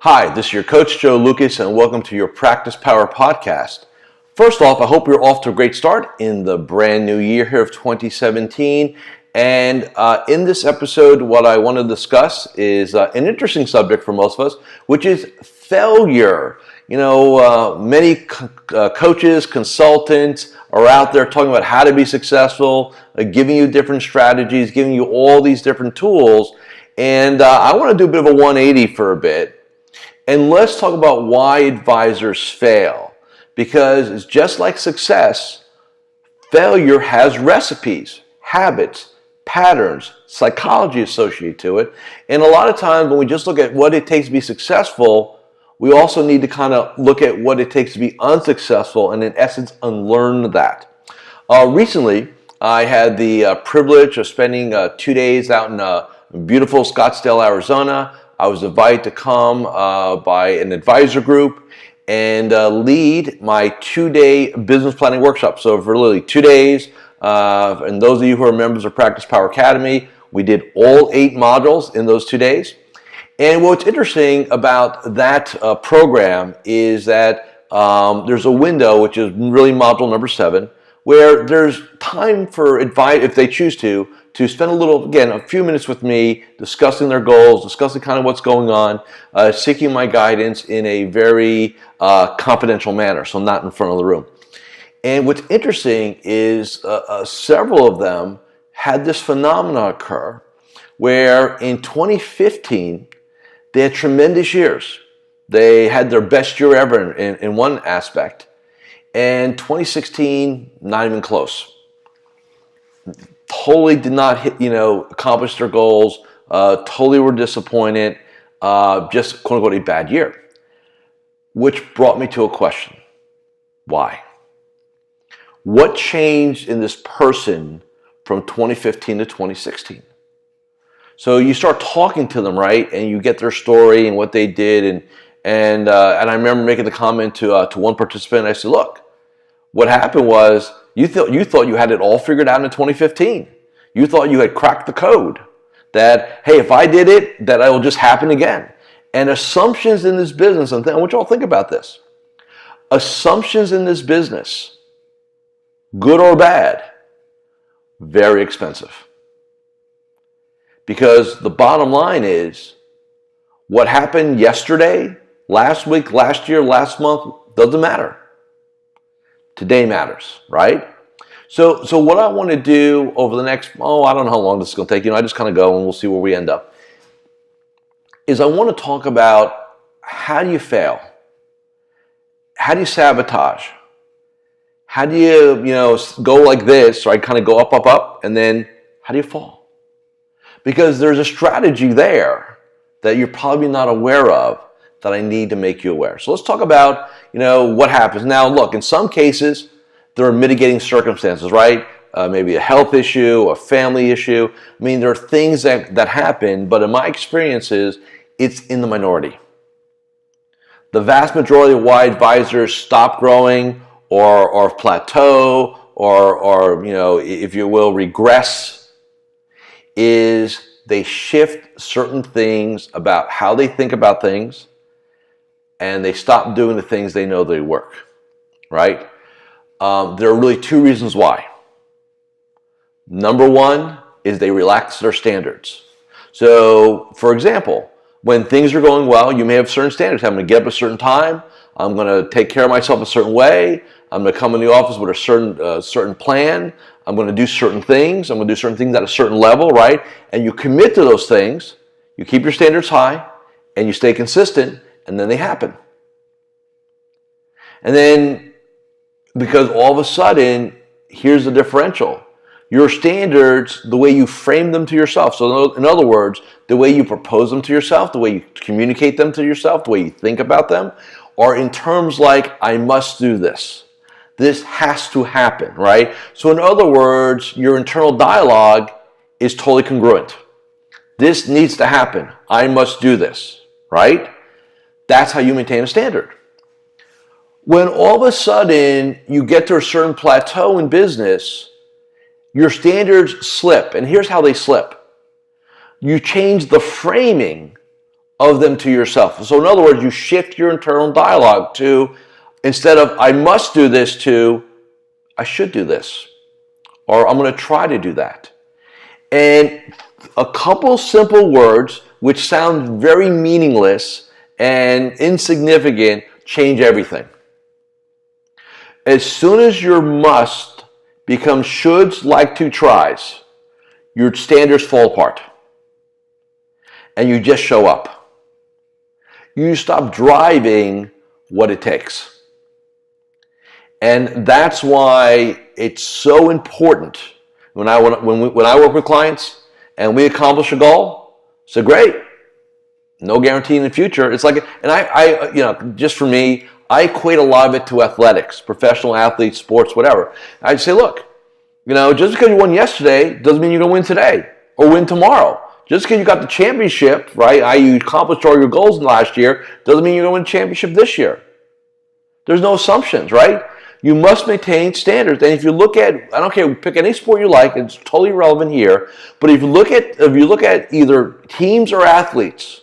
Hi, this is your coach, Joe Lucas, and welcome to your Practice Power podcast. First off, I hope you're off to a great start in the brand new year here of 2017. And in this episode, what I want to discuss is an interesting subject for most of us, which is failure. Many coaches, consultants are out there talking about how to be successful, giving you different strategies, giving you all these different tools. And I want to do a bit of a 180 for a bit. And let's talk about why advisors fail. Because it's just like success, failure has recipes, habits, patterns, psychology associated to it. And a lot of times when we just look at what it takes to be successful, we also need to kind of look at what it takes to be unsuccessful and in essence unlearn that. Recently, I had the privilege of spending 2 days out in beautiful Scottsdale, Arizona. I was invited to come by an advisor group and lead my 2-day business planning workshop. So for literally 2 days, and those of you who are members of Practice Power Academy, we did all 8 modules in those 2 days. And what's interesting about that program is that there's a window, which is really module number 7, where there's time for advice, if they choose to spend a few minutes with me, discussing their goals, discussing kind of what's going on, seeking my guidance in a very confidential manner, so not in front of the room. And what's interesting is several of them had this phenomenon occur where in 2015, they had tremendous years. They had their best year ever in one aspect. And 2016, not even close. Totally did not accomplish their goals. Totally were disappointed. Just quote unquote a bad year. Which brought me to a question. Why? What changed in this person from 2015 to 2016? So you start talking to them, right? And you get their story and what they did. And I remember making the comment to one participant. I said, look, what happened was you thought you had it all figured out in 2015. You thought you had cracked the code. That, hey, if I did it, that it will just happen again. And assumptions in this business, and I want you all to think about this. Assumptions in this business, good or bad, very expensive. Because the bottom line is, what happened yesterday, last week, last year, last month, doesn't matter. Today matters, right? So what I want to do over the next, I don't know how long this is going to take, I just kind of go and we'll see where we end up, is I want to talk about how do you fail? How do you sabotage? How do you, go like this, right? Kind of go up, up, up, and then how do you fall? Because there's a strategy there that you're probably not aware of that I need to make you aware. So let's talk about, what happens. Now, look, in some cases, there are mitigating circumstances, right? Maybe a health issue, a family issue. I mean, there are things that happen, but in my experiences, it's in the minority. The vast majority of why advisors stop growing or plateau or if you will, regress is they shift certain things about how they think about things and they stop doing the things they know they work, right? There are really 2 reasons why. Number 1 is they relax their standards. So, for example, when things are going well, you may have certain standards. I'm going to get up at a certain time. I'm going to take care of myself a certain way. I'm going to come in the office with a certain plan. I'm going to do certain things. I'm going to do certain things at a certain level, right? And you commit to those things. You keep your standards high, and you stay consistent, and then they happen. And then, because all of a sudden, here's the differential. Your standards, the way you frame them to yourself. So in other words, the way you propose them to yourself, the way you communicate them to yourself, the way you think about them, are in terms like, I must do this. This has to happen, right? So in other words, your internal dialogue is totally congruent. This needs to happen. I must do this, right? That's how you maintain a standard. When all of a sudden you get to a certain plateau in business, your standards slip. And here's how they slip. You change the framing of them to yourself. So in other words, you shift your internal dialogue to, instead of I must do this, to I should do this, or I'm going to try to do that. And a couple simple words which sound very meaningless and insignificant change everything. As soon as your must becomes shoulds like to tries, your standards fall apart. And you just show up. You stop driving what it takes. And that's why it's so important when I work with clients and we accomplish a goal. So great, no guarantee in the future. It's like, and I just for me, I equate a lot of it to athletics, professional athletes, sports, whatever. I'd say, look, just because you won yesterday doesn't mean you're going to win today or win tomorrow. Just because you got the championship, right? You accomplished all your goals in last year, doesn't mean you're going to win the championship this year. There's no assumptions, right? You must maintain standards. And if you look at, I don't care, pick any sport you like, it's totally relevant here. But if you look at either teams or athletes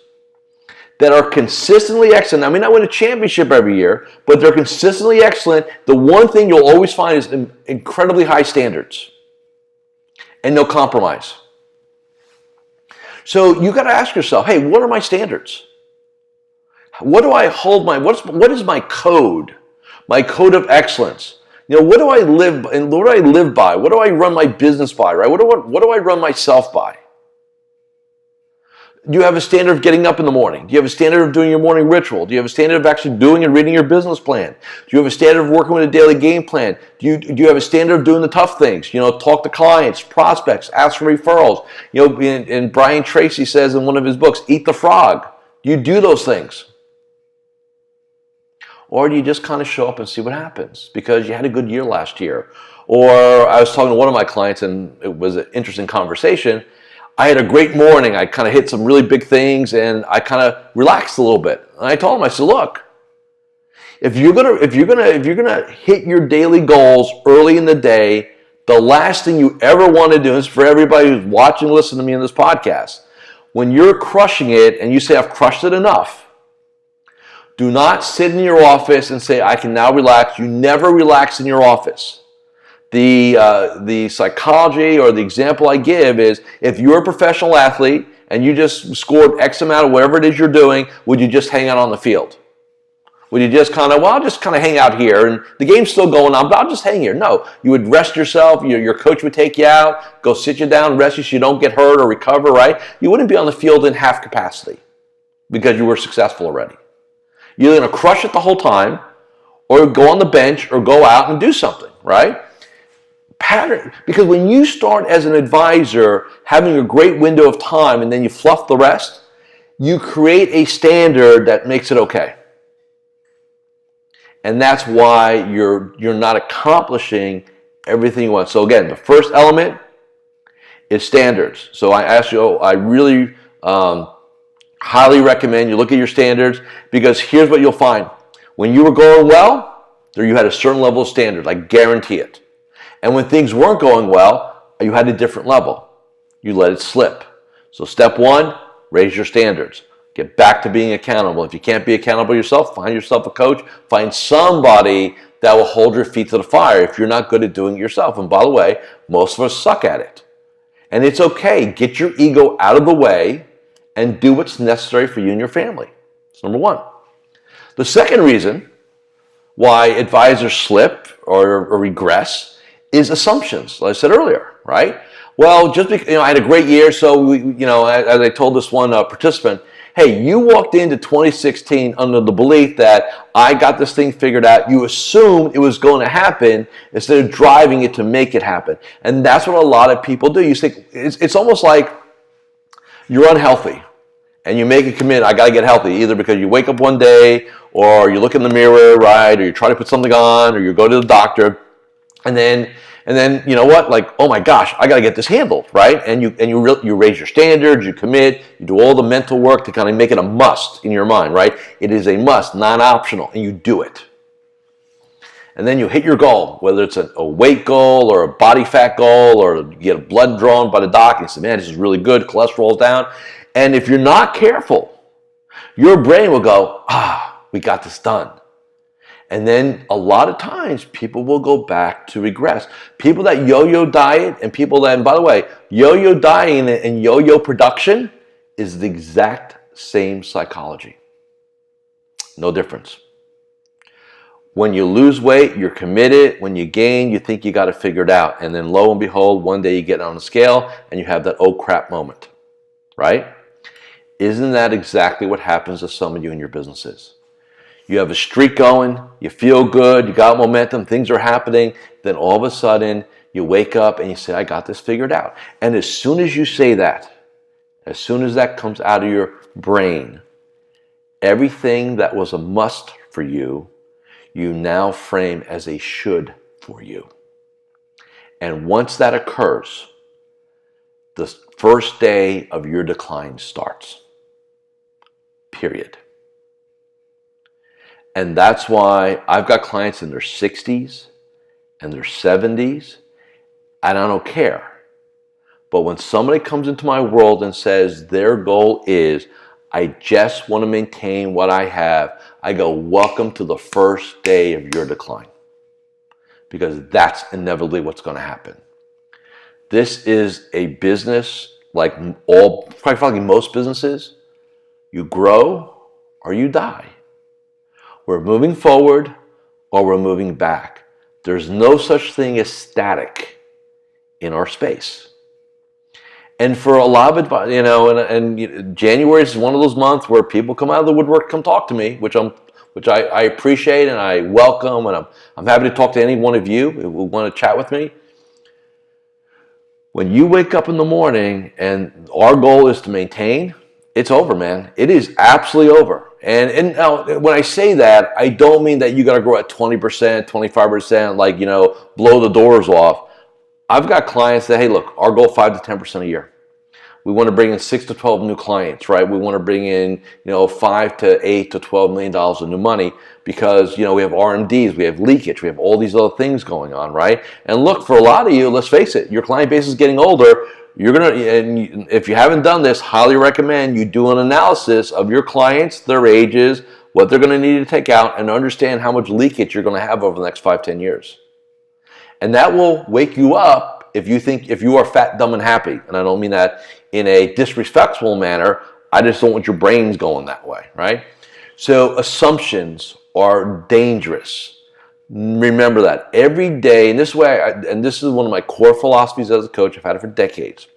that are consistently excellent, I may not win a championship every year, but they're consistently excellent, the one thing you'll always find is incredibly high standards and no compromise. So you got to ask yourself, hey, what are my standards? What do I hold what is my code? My code of excellence. What do I live by? What do I run my business by, right? What do I run myself by? Do you have a standard of getting up in the morning? Do you have a standard of doing your morning ritual? Do you have a standard of actually doing and reading your business plan? Do you have a standard of working with a daily game plan? Do you have a standard of doing the tough things? Talk to clients, prospects, ask for referrals. And Brian Tracy says in one of his books, eat the frog. Do you do those things? Or do you just kind of show up and see what happens because you had a good year last year? Or I was talking to one of my clients and it was an interesting conversation. I had a great morning. I kind of hit some really big things and I kind of relaxed a little bit. And I told him, I said, look, if you're gonna hit your daily goals early in the day, the last thing you ever want to do is for everybody who's watching, listening to me in this podcast, when you're crushing it and you say, I've crushed it enough, do not sit in your office and say, I can now relax. You never relax in your office. The psychology or the example I give is if you're a professional athlete and you just scored X amount of whatever it is you're doing, would you just hang out on the field? Would you just I'll just kind of hang out here and the game's still going on, but I'll just hang here. No, you would rest yourself. Your coach would take you out, go sit you down, rest you so you don't get hurt or recover, right? You wouldn't be on the field in half capacity because you were successful already. You're either going to crush it the whole time or go on the bench or go out and do something, right? Pattern. Because when you start as an advisor having a great window of time and then you fluff the rest, you create a standard that makes it okay. And that's why you're not accomplishing everything you want. So again, the first element is standards. So I really highly recommend you look at your standards because here's what you'll find. When you were going well, you had a certain level of standards, I guarantee it. And when things weren't going well, you had a different level. You let it slip. So step one, raise your standards. Get back to being accountable. If you can't be accountable yourself, find yourself a coach. Find somebody that will hold your feet to the fire if you're not good at doing it yourself. And by the way, most of us suck at it. And it's okay. Get your ego out of the way and do what's necessary for you and your family. That's number one. The second reason why advisors slip or regress is assumptions, like I said earlier, right? Well, just because I had a great year, so as I told this one participant, hey, you walked into 2016 under the belief that I got this thing figured out. You assumed it was going to happen instead of driving it to make it happen. And that's what a lot of people do. You think it's almost like you're unhealthy and you make a commitment, I got to get healthy, either because you wake up one day or you look in the mirror, right, or you try to put something on or you go to the doctor and then you know what, like, oh my gosh, I got to get this handled, right? And you raise your standards, you commit, you do all the mental work to kind of make it a must in your mind, right? It is a must, not optional, and you do it. And then you hit your goal, whether it's a weight goal or a body fat goal or you get a blood drawn by the doc and you say, man, this is really good, cholesterol's down. And if you're not careful, Your brain will go, we got this done. And then a lot of times people will go back to regress. People that yo-yo diet and people that, and by the way, yo-yo dieting and yo-yo production is the exact same psychology. No difference. When you lose weight, you're committed. When you gain, you think you got it figured out. And then lo and behold, one day you get on the scale and you have that oh crap moment, right? Isn't that exactly what happens to some of you in your businesses? You have a streak going, you feel good, you got momentum, things are happening. Then all of a sudden you wake up and you say, I got this figured out. And as soon as you say that, as soon as that comes out of your brain, everything that was a must for you, you now frame as a should for you. And once that occurs, the first day of your decline starts. Period. And that's why I've got clients in their 60s and their 70s, and I don't care. But when somebody comes into my world and says their goal is, I just want to maintain what I have, I go, welcome to the first day of your decline. Because that's inevitably what's going to happen. This is a business like quite frankly, most businesses. You grow or you die. We're moving forward or we're moving back. There's no such thing as static in our space. And for a lot of it, and January is one of those months where people come out of the woodwork, come talk to me, which I appreciate and I welcome, and I'm happy to talk to any one of you who want to chat with me. When you wake up in the morning and our goal is to maintain, it's over, man. It is absolutely over. And now, when I say that, I don't mean that you got to grow at 20%, 25%, blow the doors off. I've got clients that, hey, look, our goal 5 to 10% a year. We want to bring in 6 to 12 new clients, right? We want to bring in, 5 to 8 to 12 million dollars of new money because, we have RMDs, we have leakage, we have all these other things going on, right? And look, for a lot of you, let's face it, your client base is getting older. And if you haven't done this, highly recommend you do an analysis of your clients, their ages, what they're going to need to take out, and understand how much leakage you're going to have over the next 5-10 years. And that will wake you up if you are fat, dumb, and happy. And I don't mean that in a disrespectful manner. I just don't want your brains going that way, right? So assumptions are dangerous. Remember that every day, and this is one of my core philosophies as a coach. I've had it for decades.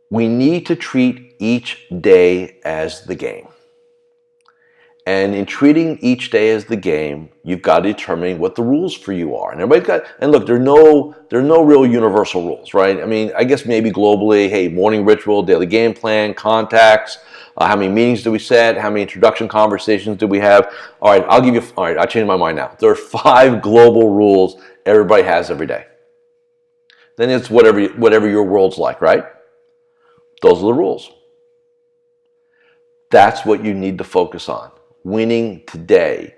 We need to treat each day as the game. And in treating each day as the game, you've got to determine what the rules for you are. And look, there are no real universal rules, right? I mean, I guess maybe globally, hey, morning ritual, daily game plan, contacts, how many meetings do we set? How many introduction conversations do we have? All right, I changed my mind now. There are 5 global rules everybody has every day. Then it's whatever your world's like, right? Those are the rules. That's what you need to focus on. Winning today.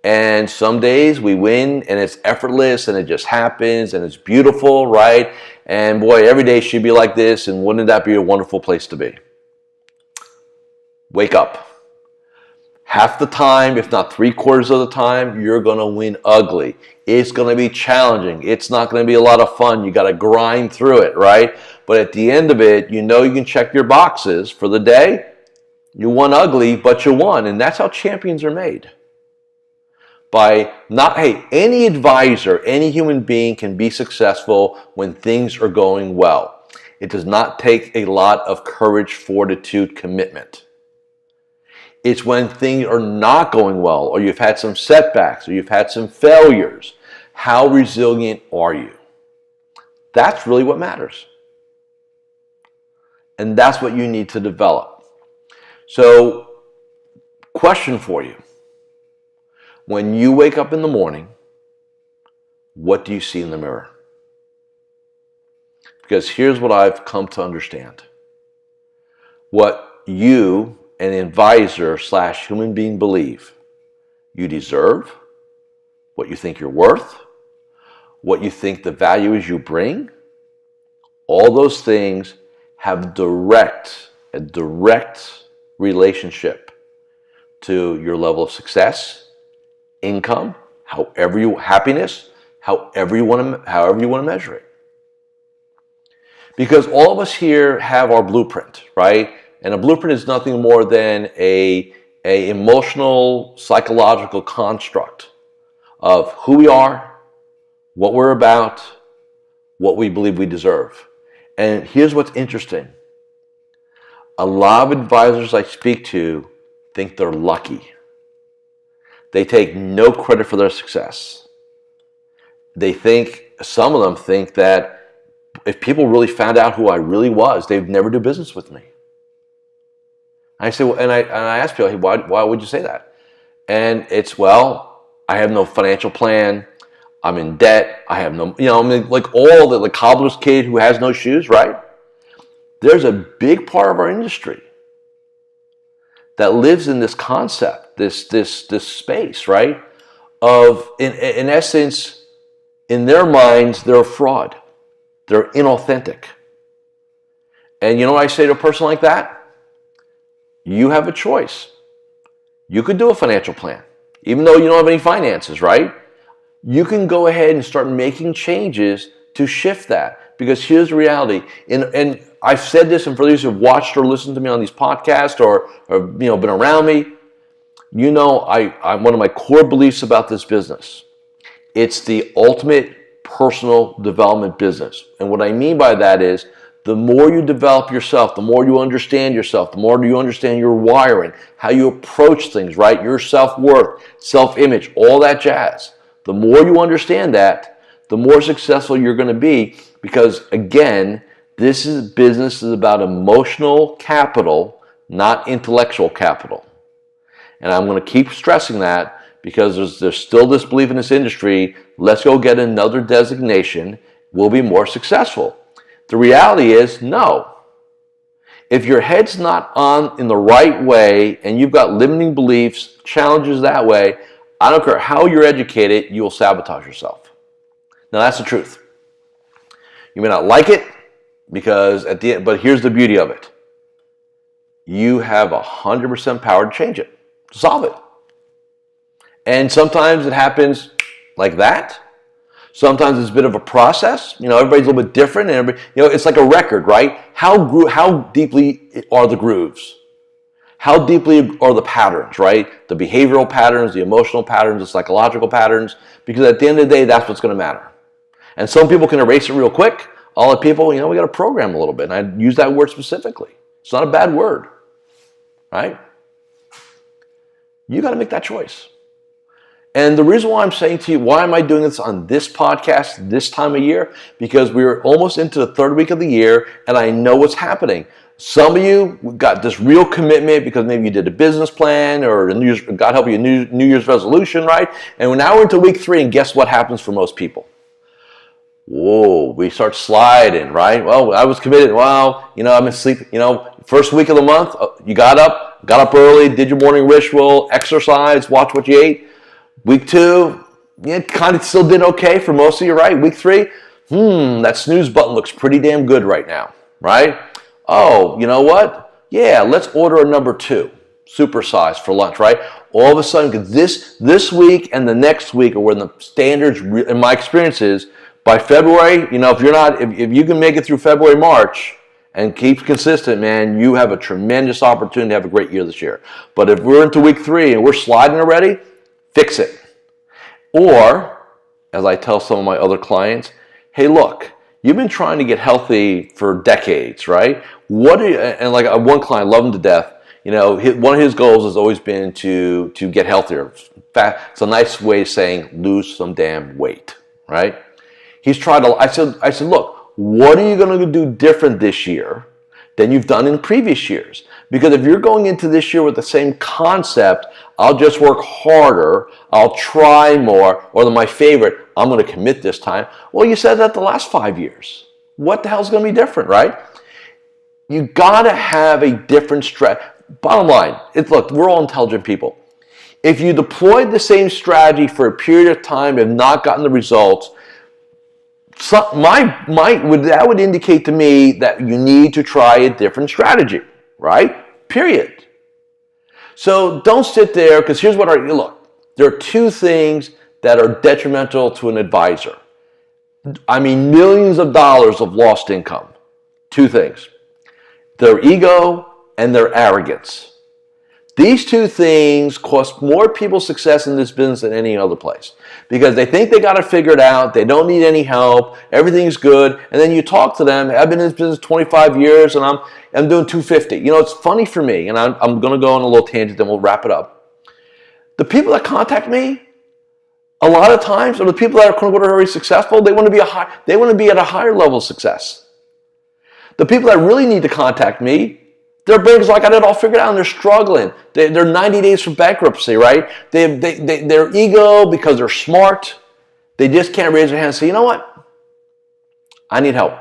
And some days we win and it's effortless and it just happens and it's beautiful, right? And boy, every day should be like this, and wouldn't that be a wonderful place to be? Wake up. Half the time, if not 3/4 of the time, you're going to win ugly. It's going to be challenging. It's not going to be a lot of fun. You got to grind through it, right? But at the end of it, you can check your boxes for the day. You won ugly, but you won. And that's how champions are made. Any advisor, any human being can be successful when things are going well. It does not take a lot of courage, fortitude, commitment. It's when things are not going well, or you've had some setbacks, or you've had some failures. How resilient are you? That's really what matters. And that's what you need to develop. So, question for you. When you wake up in the morning, what do you see in the mirror? Because here's what I've come to understand. What you, an advisor / human being, believe you deserve, what you think you're worth, what you think the value is you bring, all those things have a direct relationship to your level of success, income, happiness, however you want to measure it. Because all of us here have our blueprint, right? And a blueprint is nothing more than a emotional, psychological construct of who we are, what we're about, what we believe we deserve. And here's what's interesting. A lot of advisors I speak to think they're lucky. They take no credit for their success. Some of them think that if people really found out who I really was, they'd never do business with me. I say, well, and I ask people, hey, why would you say that? And it's, well, I have no financial plan. I'm in debt. I have no, like all the cobbler's kid who has no shoes, right? There's a big part of our industry that lives in this concept, this space, right? Of, in essence, in their minds, they're a fraud. They're inauthentic. And you know what I say to a person like that? You have a choice. You could do a financial plan, even though you don't have any finances, right? You can go ahead and start making changes to shift that. Because here's the reality. And I've said this, and for those who've watched or listened to me on these podcasts or been around me, I'm one of my core beliefs about this business. It's the ultimate personal development business. And what I mean by that is, the more you develop yourself, the more you understand yourself, the more you understand your wiring, how you approach things, right? Your self-worth, self-image, all that jazz. The more you understand that, the more successful you're going to be, because again, this business is about emotional capital, not intellectual capital. And I'm going to keep stressing that because there's still this belief in this industry, let's go get another designation, we'll be more successful. The reality is, no. If your head's not on in the right way and you've got limiting beliefs, challenges that way, I don't care how you're educated, you will sabotage yourself. Now that's the truth. You may not like it, because at the end, but here's the beauty of it. You have 100% power to change it, to solve it. And sometimes it happens like that. Sometimes it's a bit of a process. Everybody's a little bit different, and it's like a record, right? How deeply are the grooves? How deeply are the patterns, right? The behavioral patterns, the emotional patterns, the psychological patterns. Because at the end of the day, that's what's going to matter. And some people can erase it real quick. Other people, we got to program a little bit. And I use that word specifically. It's not a bad word, right? You got to make that choice. And the reason why I'm saying to you, why am I doing this on this podcast this time of year? Because we're almost into the third week of the year, and I know what's happening. Some of you got this real commitment because maybe you did a business plan or God help you, a New Year's resolution, right? And now we're into week 3, and guess what happens for most people? Whoa, we start sliding, right? Well, I was committed. Well, I'm asleep. First week of the month, you got up early, did your morning ritual, exercise, watch what you ate. Week 2, you kind of still did okay for most of you, right? Week 3, that snooze button looks pretty damn good right now, right? Oh, you know what? Yeah, let's order a number 2, supersize for lunch, right? All of a sudden, because this week and the next week are when the standards, in my experience is, by February, if you can make it through February, March, and keep consistent, man, you have a tremendous opportunity to have a great year this year. But if we're into week 3 and we're sliding already, fix it. Or, as I tell some of my other clients, hey, look, you've been trying to get healthy for decades, right? And like one client, I love him to death. One of his goals has always been to get healthier. In fact, it's a nice way of saying lose some damn weight, right? He's tried I said, look, what are you going to do different this year than you've done in previous years? Because if you're going into this year with the same concept, I'll just work harder, I'll try more, or my favorite, I'm going to commit this time. Well, you said that the last 5 years. What the hell's going to be different, right? You got to have a different strategy. Bottom line, look, we're all intelligent people. If you deployed the same strategy for a period of time and not gotten the results, that would indicate to me that you need to try a different strategy, right? Period. So don't sit there, because here's what look, there are two things that are detrimental to an advisor. I mean, millions of dollars of lost income. Two things: their ego and their arrogance. These two things cost more people success in this business than any other place, because they think they got it figured out, they don't need any help, everything's good, and then you talk to them. I've been in this business 25 years and I'm doing 250. You know, it's funny for me, and I'm going to go on a little tangent, then we'll wrap it up. The people that contact me, a lot of times, are the people that are quote unquote very successful. They want to be at a higher level of success. The people that really need to contact me, their brains like, I got it all figured out, and they're struggling. They're 90 days from bankruptcy, right? Their ego, because they're smart, they just can't raise their hand and say, you know what? I need help.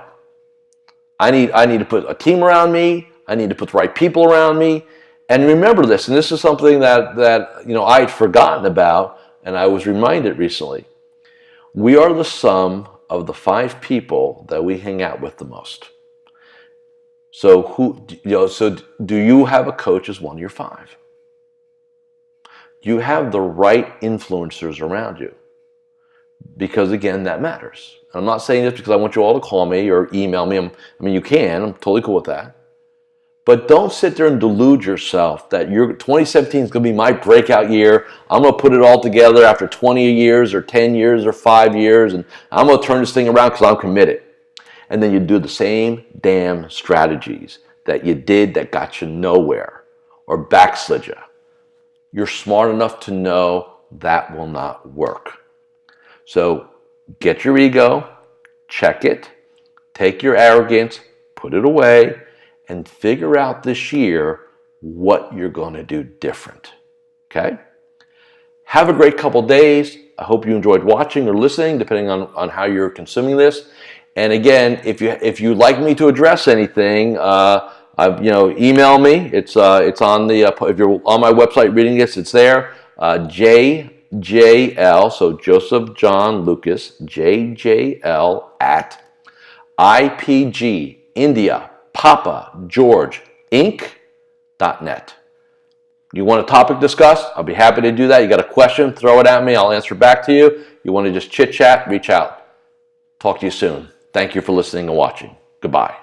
I need to put a team around me. I need to put the right people around me. And remember this, and this is something that you know I had forgotten about, and I was reminded recently. We are the sum of the 5 people that we hang out with the most. So do you have a coach as one of your 5? Do you have the right influencers around you? Because again, that matters. I'm not saying this because I want you all to call me or email me. I mean, you can. I'm totally cool with that. But don't sit there and delude yourself that 2017 is going to be my breakout year. I'm going to put it all together after 20 years or 10 years or 5 years, and I'm going to turn this thing around because I'm committed. And then you do the same damn strategies that you did that got you nowhere or backslid you. You're smart enough to know that will not work. So get your ego, check it, take your arrogance, put it away, and figure out this year what you're going to do different. Okay? Have a great couple days. I hope you enjoyed watching or listening, depending on how you're consuming this. And again, if you'd like me to address anything, email me. It's on the if you're on my website reading this, it's there. JJL, so Joseph John Lucas, JJL at IPG India Papa George Inc.net. You want a topic discussed? I'll be happy to do that. You got a question? Throw it at me. I'll answer back to you. You want to just chit chat? Reach out. Talk to you soon. Thank you for listening and watching. Goodbye.